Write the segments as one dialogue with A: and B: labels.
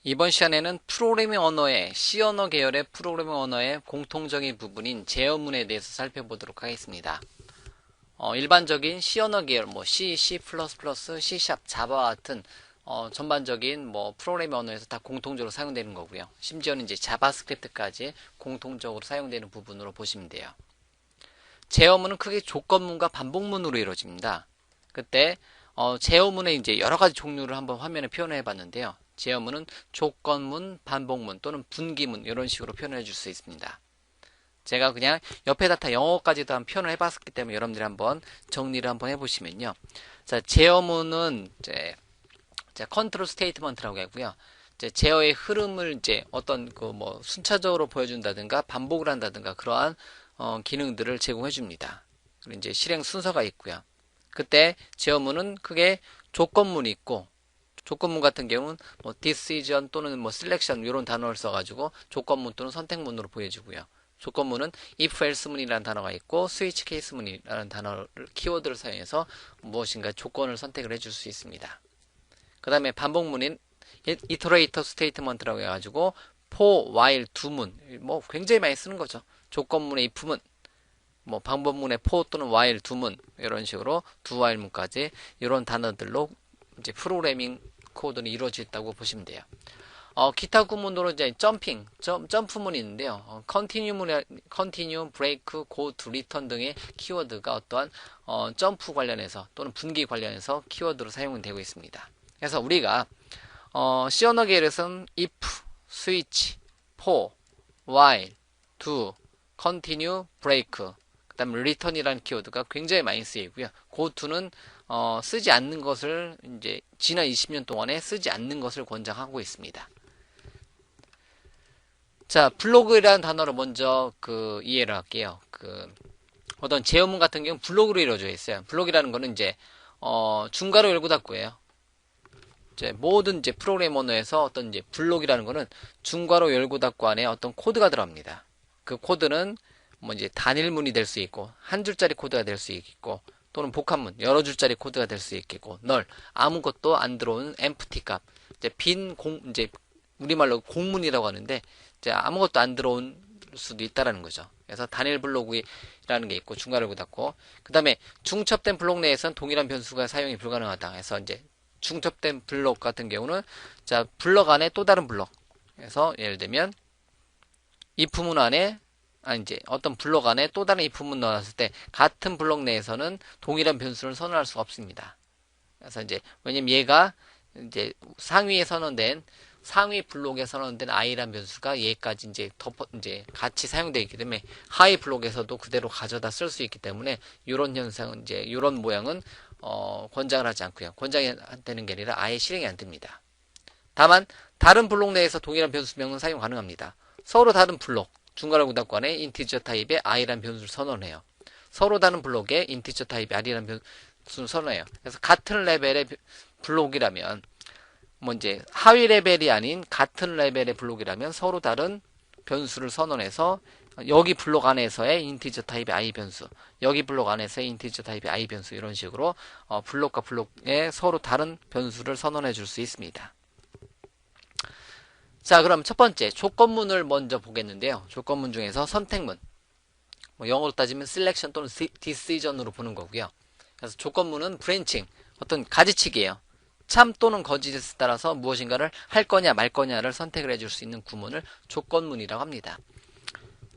A: 이번 시간에는 프로그래밍 언어의 C 언어 계열의 프로그래밍 언어의 공통적인 부분인 제어문에 대해서 살펴보도록 하겠습니다. 일반적인 C 언어 계열, C, C++, C#, 자바와 같은 전반적인 프로그래밍 언어에서 다 공통적으로 사용되는 거고요. 심지어는 이제 자바스크립트까지 공통적으로 사용되는 부분으로 보시면 돼요. 제어문은 크게 조건문과 반복문으로 이루어집니다. 그때 제어문의 이제 여러 가지 종류를 한번 화면에 표현해 봤는데요. 제어문은 조건문, 반복문 또는 분기문 이런 식으로 표현해 줄 수 있습니다. 제가 그냥 옆에다 다 영어까지도 한번 표현을 해봤기 때문에 여러분들이 한번 정리를 한번 해보시면요. 자, 제어문은 이제 컨트롤 스테이트먼트라고 하고요. 이제 제어의 흐름을 이제 어떤 순차적으로 보여준다든가 반복을 한다든가 그러한 기능들을 제공해 줍니다. 그리고 이제 실행 순서가 있고요. 그때 제어문은 크게 조건문이 있고 조건문 같은 경우는 decision 또는 selection 이런 단어를 써가지고 조건문 또는 선택문으로 보여주고요. 조건문은 if else문이라는 단어가 있고 switch case문이라는 단어를 키워드를 사용해서 무엇인가 조건을 선택을 해줄 수 있습니다. 그 다음에 반복문인 iterator statement라고 해가지고 for, while, do문 굉장히 많이 쓰는 거죠. 조건문의 if문 방법문의 for 또는 while, do문 이런 식으로 do, while문까지 이런 단어들로 이제 프로그래밍 코드는 이루어졌다고 보시면 돼요. 기타 구문으로 이제 점프문이 있는데요. continue, break, go to, return 등의 키워드가 어떠한 점프 관련해서 또는 분기 관련해서 키워드로 사용되고 있습니다. 그래서 우리가 C 언어 계열에서는 if, switch, for, while, do, continue, break, 그 다음에 return이라는 키워드가 굉장히 많이 쓰이고요. go to는 쓰지 않는 것을 이제 지난 20년 동안에 쓰지 않는 것을 권장하고 있습니다. 자, 블로그라는 단어를 먼저 이해를 할게요. 어떤 제어문 같은 경우는 블록으로 이루어져 있어요. 블록이라는 거는 이제 중괄호 열고 닫고예요. 이제 모든 이제 프로그래밍 언어에서 어떤 이제 블록이라는 거는 중괄호 열고 닫고 안에 어떤 코드가 들어갑니다. 그 코드는 이제 단일문이 될 수 있고 한 줄짜리 코드가 될 수 있고 또는 복합문 여러 줄짜리 코드가 될 수 있겠고 널 아무것도 안 들어오는 empty 값 이제 이제 우리말로 공문이라고 하는데 이제 아무것도 안 들어온 수도 있다라는 거죠. 그래서 단일 블록이라는 게 있고 중괄호 열고 닫고 그 다음에 중첩된 블록 내에서는 동일한 변수가 사용이 불가능하다. 해서 이제 중첩된 블록 같은 경우는 자 블록 안에 또 다른 블록 그래서 예를 들면 if문 안에 이제 어떤 블록 안에 또 다른 if문 넣었을 때 같은 블록 내에서는 동일한 변수를 선언할 수가 없습니다. 그래서 이제 왜냐면 얘가 이제 상위에 선언된 상위 블록에 선언된 i란 변수가 얘까지 이제 같이 사용되어 있기 때문에 하위 블록에서도 그대로 가져다 쓸 수 있기 때문에 이런 현상은 이제 이런 모양은 권장을 하지 않고요. 권장이 되는 게 아니라 아예 실행이 안 됩니다. 다만 다른 블록 내에서 동일한 변수명은 사용 가능합니다. 서로 다른 블록 중괄호 닫고 안에 인티저 타입의 i라는 변수를 선언해요. 서로 다른 블록에 인티저 타입의 r이라는 변수를 선언해요. 그래서 같은 레벨의 블록이라면 이제 하위 레벨이 아닌 같은 레벨의 블록이라면 서로 다른 변수를 선언해서 여기 블록 안에서의 인티저 타입의 i 변수 여기 블록 안에서의 인티저 타입의 i 변수 이런 식으로 블록과 블록에 서로 다른 변수를 선언해 줄 수 있습니다. 자, 그럼 첫 번째 조건문을 먼저 보겠는데요. 조건문 중에서 선택문 영어로 따지면 selection 또는 decision으로 보는 거고요. 그래서 조건문은 branching 어떤 가지치기예요. 참 또는 거짓에 따라서 무엇인가를 할 거냐 말 거냐를 선택을 해줄 수 있는 구문을 조건문이라고 합니다.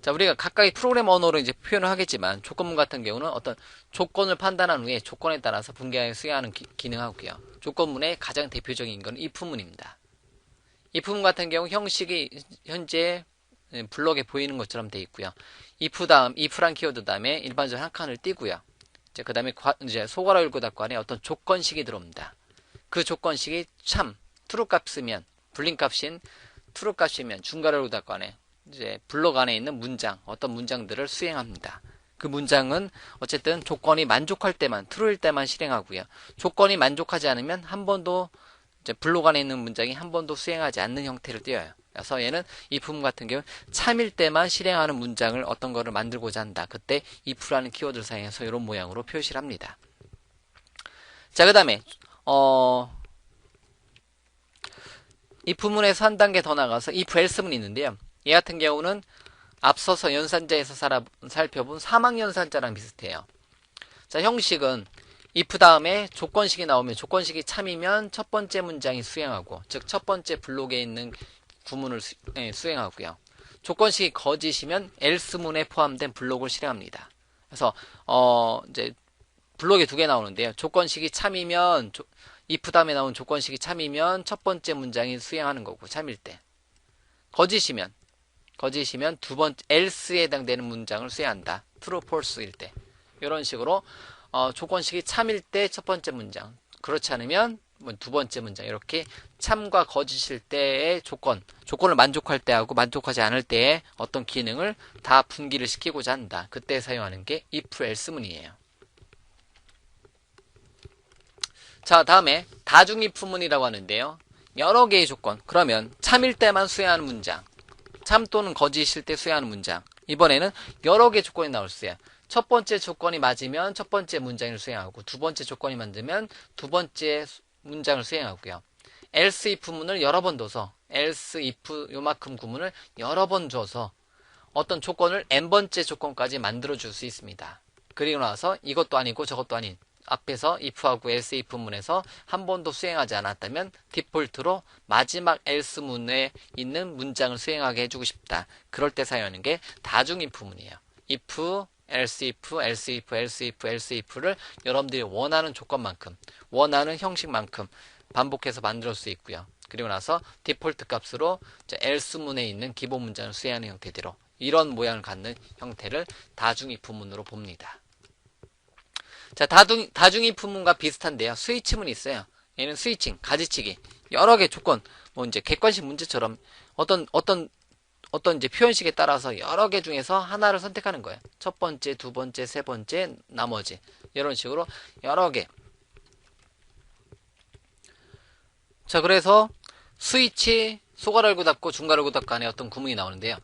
A: 자, 우리가 각각의 프로그램 언어로 이제 표현을 하겠지만 조건문 같은 경우는 어떤 조건을 판단한 후에 조건에 따라서 분개하여 수행하는 기능하고요. 조건문의 가장 대표적인 건 if문입니다. if문 같은 경우 형식이 현재 블록에 보이는 것처럼 되어 있고요. if란 키워드 다음에 일반적으로 한 칸을 띄고요. 그 다음에 이제 소괄호 열고 닫고 안에 어떤 조건식이 들어옵니다. 그 조건식이 참, true 값이면, 불린 값인 true 값이면 중괄호 열고 닫고 안에 이제 블록 안에 있는 문장, 어떤 문장들을 수행합니다. 그 문장은 어쨌든 조건이 만족할 때만, true일 때만 실행하고요. 조건이 만족하지 않으면 한 번도 이제 블록 안에 있는 문장이 한 번도 수행하지 않는 형태를 띄어요. 그래서 얘는 if 같은 경우 참일 때만 실행하는 문장을 어떤 거를 만들고자 한다. 그때 if라는 키워드를 사용해서 이런 모양으로 표시를 합니다. 자, 그 다음에 if문에서 한 단계 더 나가서 if else문이 있는데요. 얘 같은 경우는 앞서서 연산자에서 살펴본 사망연산자랑 비슷해요. 자, 형식은 if 다음에 조건식이 나오면 조건식이 참이면 첫 번째 문장이 수행하고, 즉 첫 번째 블록에 있는 구문을 수행하고요. 조건식이 거짓이면 else문에 포함된 블록을 실행합니다. 그래서 이제 블록이 두 개 나오는데요. 조건식이 참이면 if 다음에 나온 조건식이 참이면 첫 번째 문장이 수행하는 거고, 참일 때. 거짓이면 두 번째 else에 해당되는 문장을 수행한다. true, false일 때. 이런 식으로 조건식이 참일 때 첫 번째 문장, 그렇지 않으면 두 번째 문장, 이렇게 참과 거짓일 때의 조건을 만족할 때하고 만족하지 않을 때의 어떤 기능을 다 분기를 시키고자 한다. 그때 사용하는 게 if else문이에요. 자, 다음에 다중 if문이라고 하는데요. 여러 개의 조건, 그러면 참일 때만 수행하는 문장, 참 또는 거짓일 때 수행하는 문장, 이번에는 여러 개의 조건이 나올 수 있어요. 첫 번째 조건이 맞으면 첫 번째 문장을 수행하고, 두 번째 조건이 맞으면 두 번째 문장을 수행하고요. else if문을 여러 번 둬서, else if 요만큼 구문을 여러 번 줘서 어떤 조건을 n번째 조건까지 만들어 줄 수 있습니다. 그리고 나서 이것도 아니고 저것도 아닌, 앞에서 if하고 else if문에서 한 번도 수행하지 않았다면 디폴트로 마지막 else문에 있는 문장을 수행하게 해주고 싶다. 그럴 때 사용하는 게 다중 if문이에요. if, else if, else if, else if, else if를 여러분들이 원하는 조건만큼, 원하는 형식만큼 반복해서 만들 수 있고요. 그리고 나서 디폴트 값으로 else문에 있는 기본 문장을 수행하는 형태대로 이런 모양을 갖는 형태를 다중 if문으로 봅니다. 자, 다중 if문과 비슷한데요. 스위치문이 있어요. 얘는 스위칭, 가지치기, 여러 개 조건, 이제 객관식 문제처럼 어떤 이제 표현식에 따라서 여러 개 중에서 하나를 선택하는 거예요. 첫 번째, 두 번째, 세 번째, 나머지. 이런 식으로 여러 개. 자, 그래서 스위치, 소괄 열고 닫고 중괄 열고 닫고 안에 어떤 구문이 나오는데요.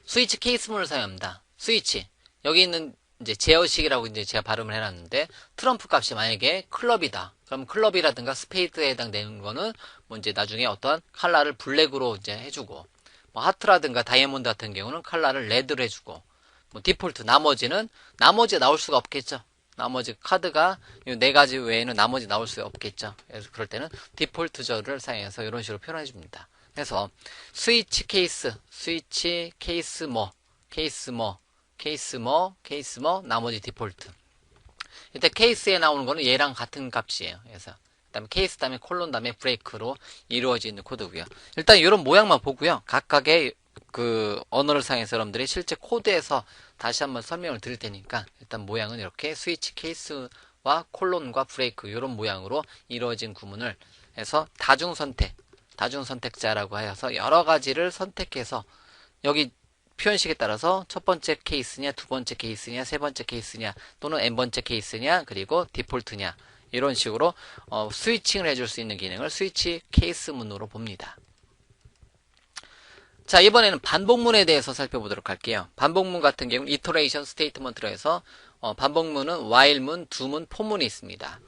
A: 스위치 케이스문을 사용합니다. 스위치. 여기 있는 이제 제어식이라고 이제 제가 발음을 해놨는데, 트럼프 값이 만약에 클럽이다. 그럼 클럽이라든가 스페이드에 해당되는 거는 이제 나중에 어떠한 컬러를 블랙으로 이제 해주고, 하트라든가 다이아몬드 같은 경우는 컬러를 레드로 해주고, 디폴트 나머지 나올 수가 없겠죠. 나머지 카드가 이 네 가지 외에는 나머지 나올 수 없겠죠. 그래서 그럴 때는 디폴트절을 사용해서 이런 식으로 표현해 줍니다. 그래서 스위치 케이스 나머지 디폴트. 일단 케이스에 나오는 거는 얘랑 같은 값이에요. 그래서 그다음에 케이스 다음에 콜론 다음에 브레이크로 이루어지는 코드고요. 일단 이런 모양만 보고요. 각각의 그 언어를 사용해서 여러분들이 실제 코드에서 다시 한번 설명을 드릴 테니까, 일단 모양은 이렇게 스위치 케이스와 콜론과 브레이크 이런 모양으로 이루어진 구문을 해서 다중선택자라고 하여서 여러 가지를 선택해서 여기 표현식에 따라서 첫 번째 케이스냐, 두 번째 케이스냐, 세 번째 케이스냐, 또는 n번째 케이스냐, 그리고 디폴트냐, 이런 식으로 스위칭을 해줄 수 있는 기능을 스위치 케이스문으로 봅니다. 자, 이번에는 반복문에 대해서 살펴보도록 할게요. 반복문 같은 경우는 이터레이션 스테이트먼트로 해서 반복문은 while문, do문, for문이 있습니다.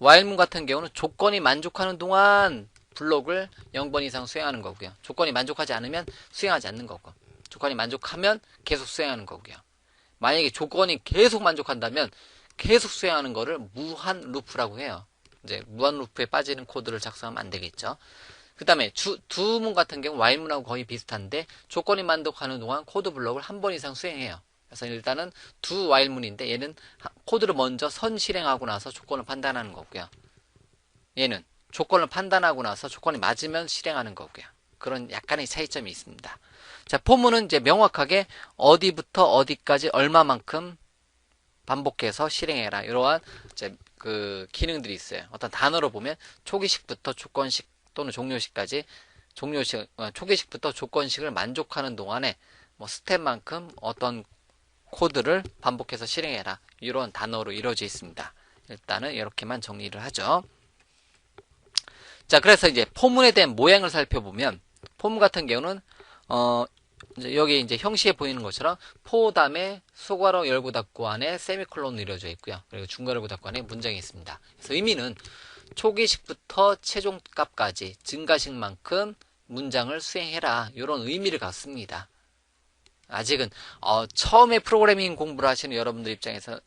A: while문 같은 경우는 조건이 만족하는 동안 블록을 0번 이상 수행하는 거고요. 조건이 만족하지 않으면 수행하지 않는 거고, 조건이 만족하면 계속 수행하는 거고요. 만약에 조건이 계속 만족한다면 계속 수행하는 거를 무한 루프라고 해요. 이제 무한 루프에 빠지는 코드를 작성하면 안 되겠죠. 그 다음에 두문 같은 경우 while문하고 거의 비슷한데 조건이 만족하는 동안 코드 블록을 한 번 이상 수행해요. 그래서 일단은 두 while문인데 얘는 코드를 먼저 선 실행하고 나서 조건을 판단하는 거고요. 얘는 조건을 판단하고 나서 조건이 맞으면 실행하는 거고요. 그런 약간의 차이점이 있습니다. 자, for문은 이제 명확하게 어디부터 어디까지 얼마만큼 반복해서 실행해라. 이러한 이제 그 기능들이 있어요. 어떤 단어로 보면 초기식부터 조건식 또는 종료식까지, 초기식부터 조건식을 만족하는 동안에 스텝만큼 어떤 코드를 반복해서 실행해라. 이런 단어로 이루어져 있습니다. 일단은 이렇게만 정리를 하죠. 자, 그래서 이제 포문에 대한 모양을 살펴보면, 포문 같은 경우는 여기 이제 형식에 보이는 것처럼 포 다음에 소괄호 열고 닫고 안에 세미콜론으로 이루어져 있고요. 그리고 중괄호 열고 닫고 안에 문장이 있습니다. 그래서 의미는 초기식부터 최종값까지 증가식만큼 문장을 수행해라. 이런 의미를 갖습니다. 아직은 처음에 프로그래밍 공부를 하시는 여러분들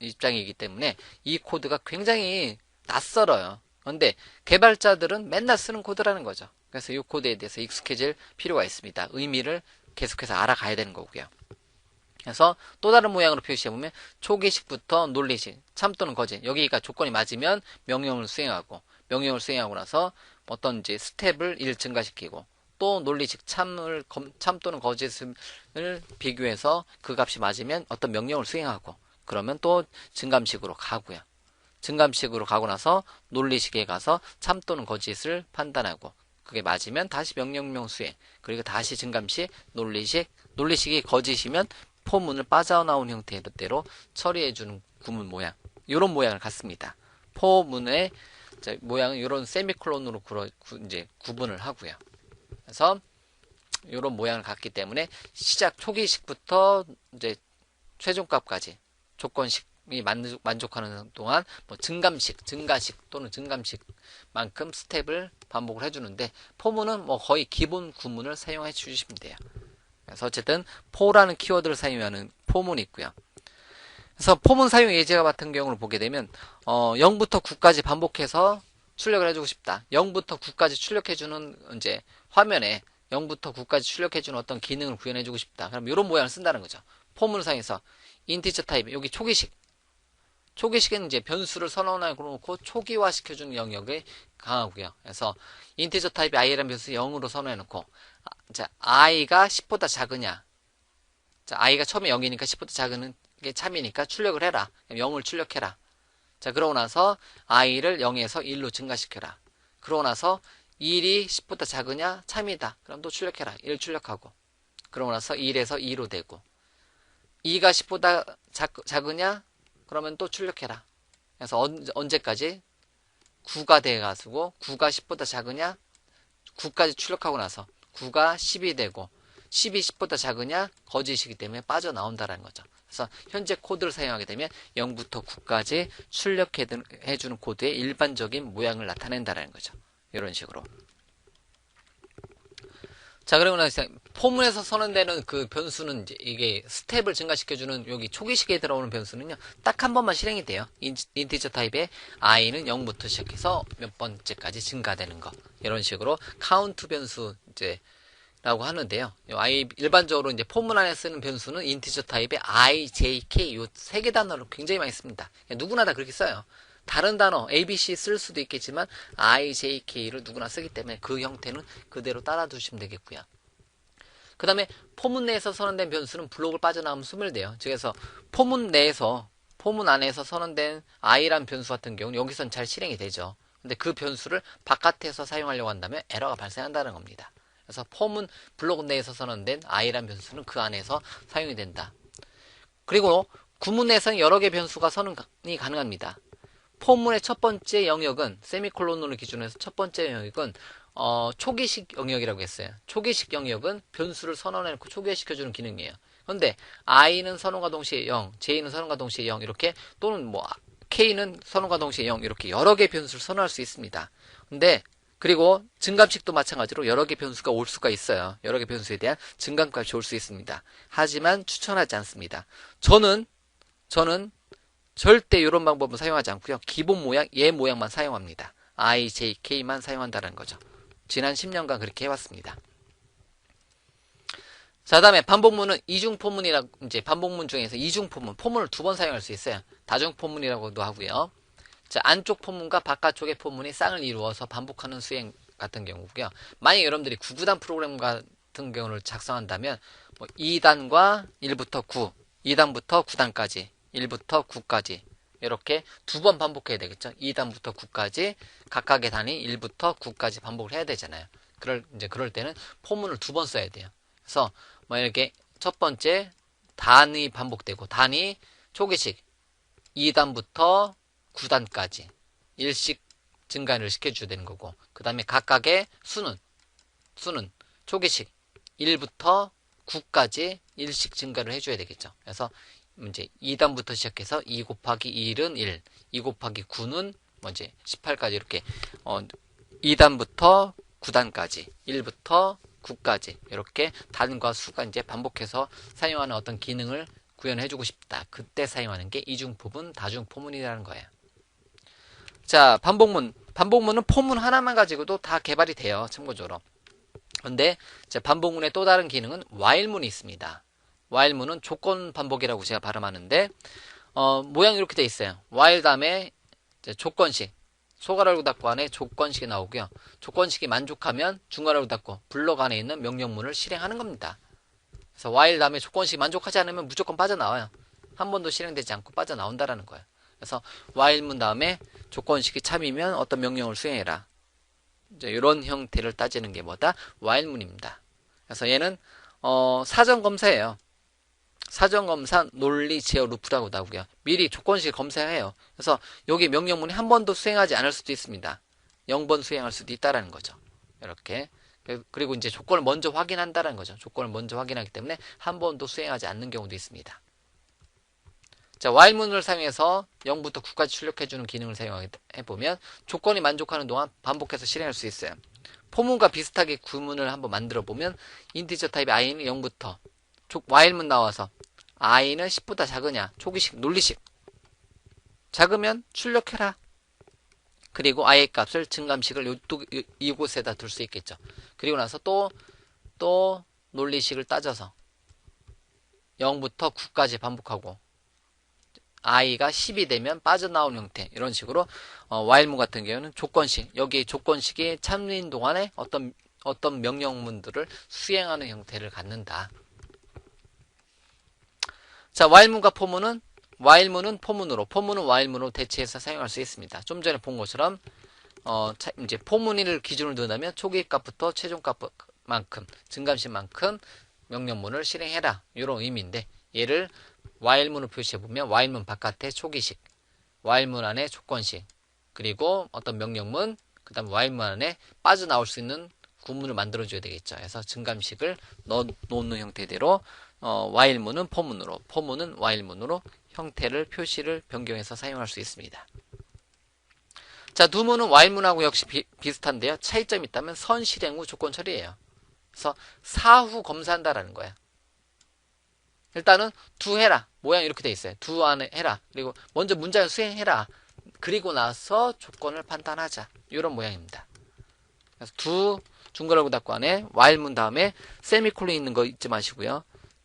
A: 입장이기 때문에 이 코드가 굉장히 낯설어요. 그런데 개발자들은 맨날 쓰는 코드라는 거죠. 그래서 이 코드에 대해서 익숙해질 필요가 있습니다. 의미를 계속해서 알아가야 되는 거고요. 그래서 또 다른 모양으로 표시해보면 초기식부터 논리식, 참 또는 거짓. 여기가 조건이 맞으면 명령을 수행하고, 명령을 수행하고 나서 어떤 이제 스텝을 1 증가시키고, 또 논리식 참 또는 거짓을 비교해서 그 값이 맞으면 어떤 명령을 수행하고, 그러면 또 증감식으로 가고요. 증감식으로 가고 나서 논리식에 가서 참 또는 거짓을 판단하고, 그게 맞으면 다시 명령명 수행, 그리고 다시 증감식, 논리식이 거짓이면 포문을 빠져나온 형태대로 처리해주는 구문 모양, 이런 모양을 갖습니다. 포문의 모양은 이런 세미콜론으로 이제 구분을 하고요. 그래서 이런 모양을 갖기 때문에 시작 초기식부터 이제 최종값까지 조건식이 만족하는 동안 뭐 증가식 또는 증감식만큼 스텝을 반복을 해주는데, 포문은 뭐 거의 기본 구문을 사용해 주시면 돼요. 그래서 어쨌든 포라는 키워드를 사용하는 포문이 있고요. 그래서 포문 사용 예제 같은 경우를 보게 되면 0부터 9까지 반복해서 출력을 해주고 싶다. 0부터 9까지 출력해주는 이제 화면에 0부터 9까지 출력해주는 어떤 기능을 구현해주고 싶다. 그럼 이런 모양을 쓴다는 거죠. 포문을 사용해서 인티저 타입, 여기 초기식은 이제 변수를 선언하고 놓고 초기화 시켜주는 영역이 강하고요. 그래서 인티저 타입의 i라는 변수 0으로 선언해 놓고, 자, i가 10보다 작으냐. 자, i가 처음에 0이니까 10보다 작은 게 참이니까 출력을 해라. 0을 출력해라. 자, 그러고 나서 i를 0에서 1로 증가시켜라. 그러고 나서 1이 10보다 작으냐? 참이다. 그럼 또 출력해라. 1 출력하고. 그러고 나서 1에서 2로 되고. 2가 10보다 작으냐? 그러면 또 출력해라. 그래서 언제까지? 9가 돼가지고 9가 10보다 작으냐? 9까지 출력하고 나서 9가 10이 되고 10이 10보다 작으냐? 거짓이기 때문에 빠져나온다는 거죠. 그래서 현재 코드를 사용하게 되면 0부터 9까지 출력해주는 코드의 일반적인 모양을 나타낸다는 거죠. 이런 식으로. 자, 그리고 나서 포문에서 선언되는 그 변수는 이제 이게 스텝을 증가시켜주는 여기 초기식에 들어오는 변수는요, 딱 한 번만 실행이 돼요. 인티저 타입의 i는 0부터 시작해서 몇 번째까지 증가되는 거. 이런 식으로 카운트 변수 이제 라고 하는데요. 일반적으로 이제 포문 안에 쓰는 변수는 인티저 타입의 i, j, k 요 세 개 단어를 굉장히 많이 씁니다. 누구나 다 그렇게 써요. 다른 단어 A, B, C 쓸 수도 있겠지만 I, J, K를 누구나 쓰기 때문에 그 형태는 그대로 따라 두시면 되겠고요. 그 다음에 포문 내에서 선언된 변수는 블록을 빠져나오면 소멸돼요. 그래서 포문 안에서 선언된 I란 변수 같은 경우는 여기선 잘 실행이 되죠. 근데 그 변수를 바깥에서 사용하려고 한다면 에러가 발생한다는 겁니다. 그래서 포문 블록 내에서 선언된 I란 변수는 그 안에서 사용이 된다. 그리고 구문 내에서는 여러 개의 변수가 선언이 가능합니다. 포문의 첫 번째 영역은 세미콜론으로 기준해서 첫 번째 영역은 초기식 영역이라고 했어요. 초기식 영역은 변수를 선언해놓고 초기화시켜주는 기능이에요. 그런데 i는 선언과 동시에 0, j는 선언과 동시에 0 이렇게, 또는 뭐 k는 선언과 동시에 0 이렇게 여러 개의 변수를 선언할 수 있습니다. 근데 그리고 증감식도 마찬가지로 여러 개 변수가 올 수가 있어요. 여러 개 변수에 대한 증감값이 올 수 있습니다. 하지만 추천하지 않습니다. 저는 절대 이런 방법은 사용하지 않고요. 기본 모양, 얘 모양만 사용합니다. I, J, K만 사용한다는 거죠. 지난 10년간 그렇게 해왔습니다. 자, 다음에 반복문은 이중포문이라고, 이제 반복문 중에서 이중포문, 포문을 두 번 사용할 수 있어요. 다중포문이라고도 하고요. 자, 안쪽 포문과 바깥쪽의 포문이 쌍을 이루어서 반복하는 수행 같은 경우고요. 만약 여러분들이 구구단 프로그램 같은 경우를 작성한다면 뭐 2단과 1부터 9, 2단부터 9단까지 1부터 9까지 이렇게 두 번 반복해야 되겠죠. 2단부터 9까지 각각의 단위 1부터 9까지 반복을 해야 되잖아요. 그럴 때는 포문을 두 번 써야 돼요. 그래서 뭐 이렇게 첫 번째 단위 반복되고, 단위 초기식 2단부터 9단까지 1씩 증가를 시켜줘야 되는 거고, 그 다음에 각각의 수는 초기식 1부터 9까지 1씩 증가를 해줘야 되겠죠. 그래서 이제 2단부터 시작해서 2 곱하기 1은 1, 2 곱하기 9는 뭐지 18까지 이렇게 2단부터 9단까지 1부터 9까지 이렇게 단과 수가 이제 반복해서 사용하는 어떤 기능을 구현해주고 싶다. 그때 사용하는 게 이중포문, 다중포문이라는 거예요. 자, 반복문은 포문 하나만 가지고도 다 개발이 돼요. 참고적으로. 근데 반복문의 또 다른 기능은 while문이 있습니다. while문은 조건 반복이라고 제가 발음하는데 모양이 이렇게 돼 있어요. while 다음에 조건식, 소괄호를 닫고 안에 조건식이 나오고요. 조건식이 만족하면 중괄호를 닫고 블록 안에 있는 명령문을 실행하는 겁니다. 그래서 while 다음에 조건식이 만족하지 않으면 무조건 빠져나와요. 한 번도 실행되지 않고 빠져나온다라는 거예요. 그래서 while문 다음에 조건식이 참이면 어떤 명령을 수행해라. 이제 이런 형태를 따지는 게 뭐다? while문입니다. 그래서 얘는 사전검사예요. 사전검사 논리 제어 루프라고 나오고요. 미리 조건식 검사해요. 그래서 여기 명령문이 한 번도 수행하지 않을 수도 있습니다. 0번 수행할 수도 있다라는 거죠. 이렇게. 그리고 이제 조건을 먼저 확인한다는 거죠. 조건을 먼저 확인하기 때문에 한 번도 수행하지 않는 경우도 있습니다. 자, while문을 사용해서 0부터 9까지 출력해주는 기능을 사용해보면 조건이 만족하는 동안 반복해서 실행할 수 있어요. 포문과 비슷하게 구문을 한번 만들어보면 인티저 타입의 i는 0부터 while문 나와서 i는 10보다 작으냐, 초기식, 논리식. 작으면 출력해라. 그리고 i의 값을 증감식을 이곳에다 둘 수 있겠죠. 그리고 나서 또 논리식을 따져서 0부터 9까지 반복하고 i가 10이 되면 빠져나온 형태. 이런 식으로 while문 같은 경우는 조건식, 여기 조건식이 참여인 동안에 어떤 명령문들을 수행하는 형태를 갖는다. 자, while문과 포문은 포문은 while문으로 대체해서 사용할 수 있습니다. 좀 전에 본 것처럼 이제 포문을 기준으로 둔다면 초기 값부터 최종 값만큼 증감식만큼 명령문을 실행해라. 이런 의미인데 얘를 while문으로 표시해보면 while문 바깥에 초기식, while문 안에 조건식, 그리고 어떤 명령문, 그 다음 while문 안에 빠져나올 수 있는 구문을 만들어줘야 되겠죠. 그래서 증감식을 넣는 형태대로 while문은 포문으로, 포문은 while문으로 형태를 표시를 변경해서 사용할 수 있습니다. 자, 두 문은 while문하고 역시 비슷한데요. 차이점이 있다면 선 실행 후 조건 처리예요. 그래서 사후 검사한다라는 거야. 일단은 두 해라. 모양이 이렇게 돼 있어요. 두 안에 해라. 그리고 먼저 문장을 수행해라. 그리고 나서 조건을 판단하자. 이런 모양입니다. 그래서 두 중괄호 닫고 안에 while문 다음에 세미콜론 있는 거 잊지 마시고요.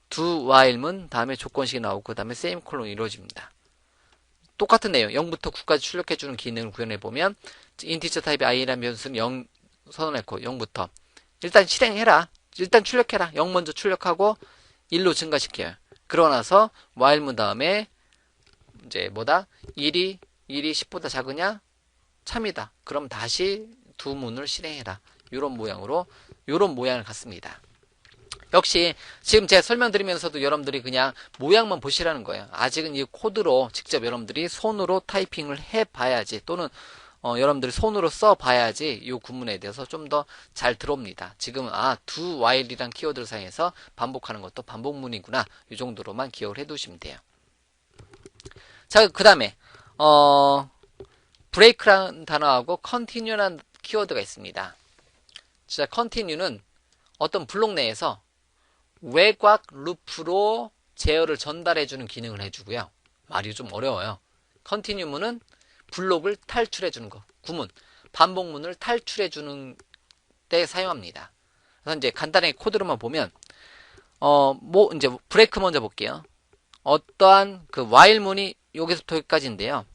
A: 두 while문 다음에 조건식이 나오고 그 다음에 세미콜론이 이루어집니다. 똑같은 내용 0부터 9까지 출력해주는 기능을 구현해보면 인티저 타입의 i라는 변수는 0 선언했고 0부터 일단 실행해라. 일단 출력해라. 0 먼저 출력하고 1로 증가시켜요. 그러고 나서 while문 다음에 이제 뭐다? 1이 10보다 작으냐? 참이다. 그럼 다시 두 문을 실행해라. 이런 모양을 갖습니다. 역시 지금 제가 설명드리면서도 여러분들이 그냥 모양만 보시라는 거예요. 아직은 이 코드로 직접 여러분들이 손으로 타이핑을 해봐야지 또는 여러분들이 손으로 써봐야지 이 구문에 대해서 좀 더 잘 들어옵니다. 지금 두 while이란 키워드를 사용해서 반복하는 것도 반복문이구나. 이 정도로만 기억을 해두시면 돼요. 자, 그 다음에 break라는 단어하고 continue라는 키워드가 있습니다. 자, continue는 어떤 블록 내에서 외곽 루프로 제어를 전달해주는 기능을 해주고요. 말이 좀 어려워요. continue문은 블록을 탈출해주는 거, 구문, 반복문을 탈출해주는 때 사용합니다. 그래서 이제 간단하게 코드로만 보면, 이제 브레이크 먼저 볼게요. 어떠한 그 while문이 여기서부터 여기까지인데요.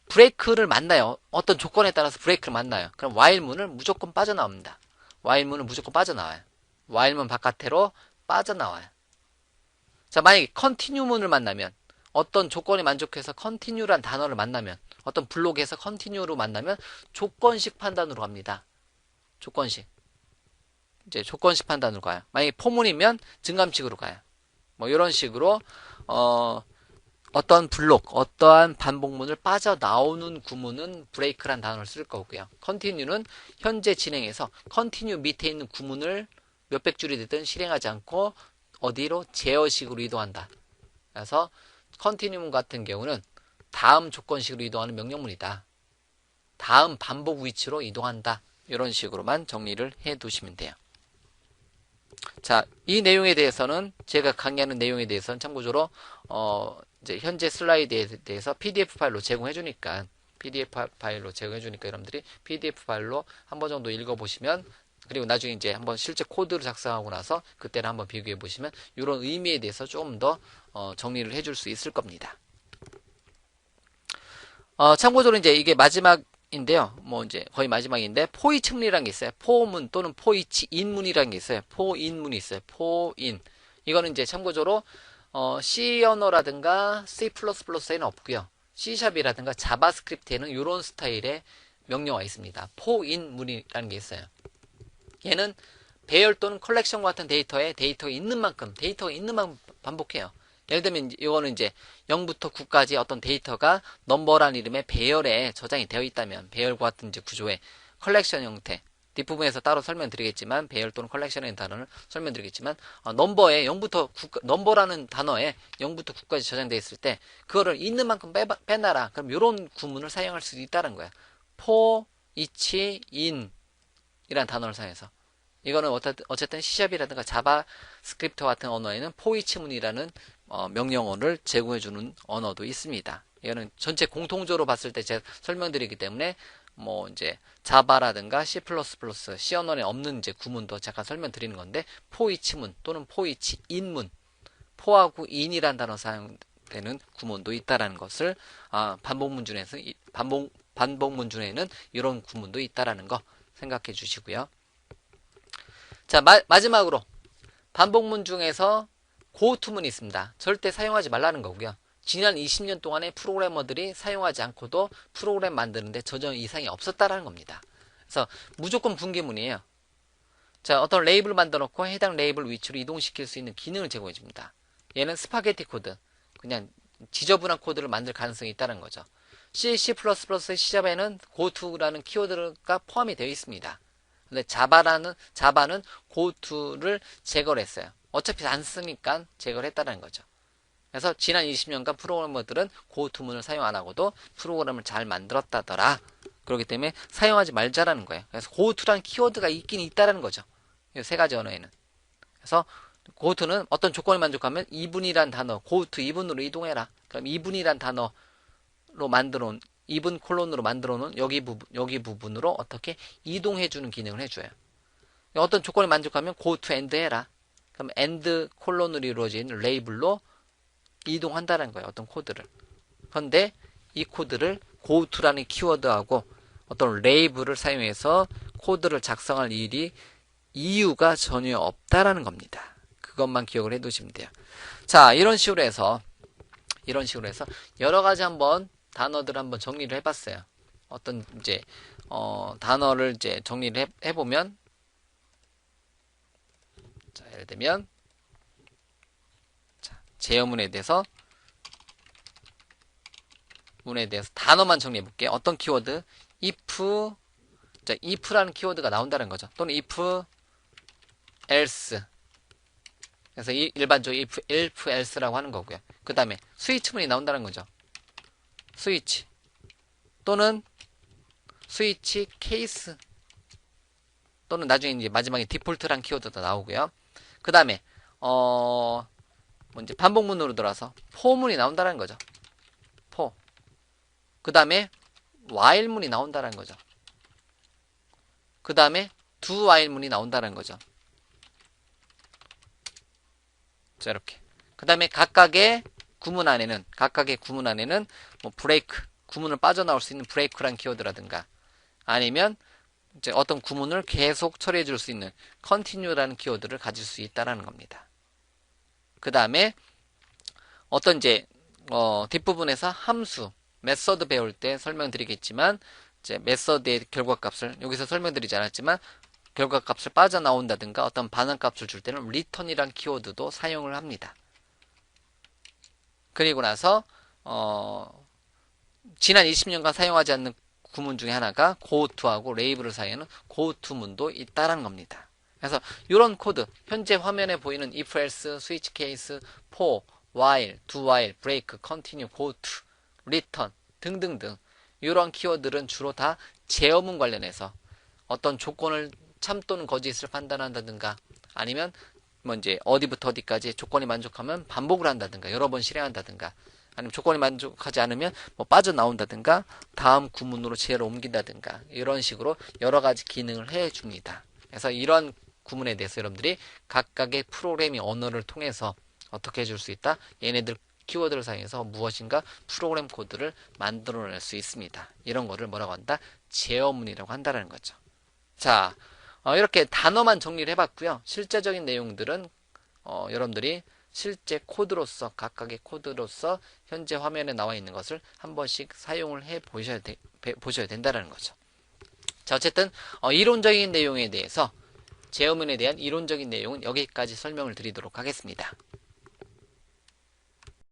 A: 브레이크를 만나요. 어떤 조건에 따라서 브레이크를 만나요. 그럼 while문을 무조건 빠져나옵니다. while문은 무조건 빠져나와요. while문 바깥으로 빠져나와요. 자, 만약에 continue문을 만나면 어떤 조건이 만족해서 continue란 단어를 만나면 어떤 블록에서 continue로 만나면 조건식 판단으로 갑니다. 조건식. 이제 조건식 판단으로 가요. 만약에 포문이면 증감식으로 가요. 뭐 이런 식으로 어떤 블록, 어떠한 반복문을 빠져나오는 구문은 break란 단어를 쓸 거고요. continue는 현재 진행해서 continue 밑에 있는 구문을 몇백 줄이 되든 실행하지 않고 어디로 제어식으로 이동한다. 그래서 continue문 같은 경우는 다음 조건식으로 이동하는 명령문이다. 다음 반복 위치로 이동한다. 이런 식으로만 정리를 해 두시면 돼요. 자, 이 내용에 대해서는 제가 강의하는 내용에 대해서는 참고적으로 이제 현재 슬라이드에 대해서 PDF 파일로 제공해 주니까 여러분들이 PDF 파일로 한 번 정도 읽어 보시면, 그리고 나중에 이제 한번 실제 코드를 작성하고 나서 그때를 한번 비교해 보시면 이런 의미에 대해서 조금 더 정리를 해줄 수 있을 겁니다. 참고적으로 이제 이게 마지막인데요. 뭐 이제 거의 마지막인데, 포이칭리라는 게 있어요. 포문 또는 포이치 인문이라는 게 있어요. 포인문이 있어요. 포인. 이거는 이제 참고적으로 C 언어라든가 C++에는 없고요. C샵이라든가 자바스크립트에는 이런 스타일의 명령어가 있습니다. 포인문이라는 게 있어요. 얘는 배열 또는 컬렉션 같은 데이터가 있는 만큼 반복해요. 예를 들면 이거는 이제 0부터 9까지 어떤 데이터가 넘버라는 이름의 배열에 저장이 되어 있다면, 배열과 같은 이제 구조의 컬렉션 형태, 뒷부분에서 따로 설명드리겠지만, 배열 또는 컬렉션이라는 단어를 설명드리겠지만, 넘버에 0부터 9, 넘버라는 단어에 0부터 9까지 저장되어 있을 때 그거를 있는 만큼 빼놔라. 그럼 이런 구문을 사용할 수 있다는 거야. for, each, in 이란 단어를 사용해서. 이거는 어쨌든 C샵이라든가 자바스크립트 같은 언어에는 포이치문이라는 명령어를 제공해주는 언어도 있습니다. 이거는 전체 공통적으로 봤을 때 제가 설명드리기 때문에 뭐 이제 자바라든가 C++, C 언어에 없는 이제 구문도 잠깐 설명드리는 건데, 포이치문 또는 포이치인문, 포하고 인이란 단어 사용되는 구문도 있다라는 것을 반복문중에는 이런 구문도 있다라는 거 생각해 주시고요. 자, 마지막으로 반복문 중에서 고투문이 있습니다. 절대 사용하지 말라는 거고요. 지난 20년 동안에 프로그래머들이 사용하지 않고도 프로그램 만드는데 전혀 이상이 없었다라는 겁니다. 그래서 무조건 분기문이에요. 자, 어떤 레이블을 만들어 놓고 해당 레이블 위치로 이동시킬 수 있는 기능을 제공해 줍니다. 얘는 스파게티 코드, 그냥 지저분한 코드를 만들 가능성이 있다는 거죠. C++, C샵에는 고투라는 키워드가 포함이 되어 있습니다. 근데 자바는 고투를 제거를 했어요. 어차피 안 쓰니까 제거를 했다는 거죠. 그래서 지난 20년간 프로그래머들은 고투문을 사용 안 하고도 프로그램을 잘 만들었다더라. 그렇기 때문에 사용하지 말자라는 거예요. 그래서 고투라는 키워드가 있긴 있다는 거죠. 이 세 가지 언어에는. 그래서 고투는 어떤 조건을 만족하면 이분이란 단어, 고투 이분으로 이동해라. 그럼 이분이란 단어로 만들어 놓은, 이분 콜론으로 만들어 놓은 여기 부분으로 어떻게 이동해주는 기능을 해줘요. 어떤 조건을 만족하면 go to end 해라. 그럼 end 콜론으로 이루어진 레이블로 이동한다는 거예요. 어떤 코드를. 그런데 이 코드를 go to라는 키워드하고 어떤 레이블을 사용해서 코드를 작성할 이유가 전혀 없다라는 겁니다. 그것만 기억을 해두시면 돼요. 자, 이런 식으로 해서 여러 가지 한번 단어들 한번 정리를 해봤어요. 어떤 이제 단어를 이제 정리를 해보면, 자, 예를 들면 제어문에 대해서 단어만 정리해 볼게요. 어떤 키워드? if, 자, if라는 키워드가 나온다는 거죠. 또는 if else. 그래서 일반적으로 if else라고 하는 거고요. 그 다음에 스위치문이 나온다는 거죠. 스위치 또는 스위치 케이스, 또는 나중에 이제 마지막에 디폴트란 키워드도 나오고요. 그 다음에 이제 반복문으로 들어와서 포문이 나온다는 거죠. 포. 그 다음에 while문이 나온다는 거죠. 그 다음에 do while문이 나온다는 거죠. 자, 이렇게. 그 다음에 각각의 구문 안에는 뭐 브레이크, 구문을 빠져나올 수 있는 브레이크란 키워드라든가, 아니면 이제 어떤 구문을 계속 처리해 줄 수 있는 continue라는 키워드를 가질 수 있다라는 겁니다. 그 다음에 어떤 이제 뒷부분에서 함수, 메서드 배울 때 설명드리겠지만, 이제 메서드의 결과값을 여기서 설명드리지 않았지만 결과값을 빠져나온다든가 어떤 반응값을 줄 때는 return이란 키워드도 사용을 합니다. 그리고 나서 지난 20년간 사용하지 않는 구문 중에 하나가 goTo하고 레이블을 사용하는 goTo문도 있다라는 겁니다. 그래서 이런 코드, 현재 화면에 보이는 if else, switch case, for, while, do while, break, continue, goTo, return 등등등, 이런 키워드들은 주로 다 제어문 관련해서 어떤 조건을 참 또는 거짓을 판단한다든가 아니면 뭐 이제 어디부터 어디까지 조건이 만족하면 반복을 한다든가 여러 번 실행한다든가 아니면 조건이 만족하지 않으면 뭐 빠져나온다든가 다음 구문으로 제어를 옮긴다든가 이런 식으로 여러 가지 기능을 해 줍니다. 그래서 이런 구문에 대해서 여러분들이 각각의 프로그래밍 언어를 통해서 어떻게 해줄 수 있다? 얘네들 키워드를 사용해서 무엇인가 프로그램 코드를 만들어낼 수 있습니다. 이런 거를 뭐라고 한다? 제어문이라고 한다는 거죠. 자, 이렇게 단어만 정리를 해봤고요. 실제적인 내용들은 여러분들이 실제 코드로서 각각의 코드로서 현재 화면에 나와 있는 것을 한 번씩 사용을 해 보셔야 된다는 거죠. 자, 어쨌든 이론적인 내용에 대해서 제어문에 대한 이론적인 내용은 여기까지 설명을 드리도록 하겠습니다.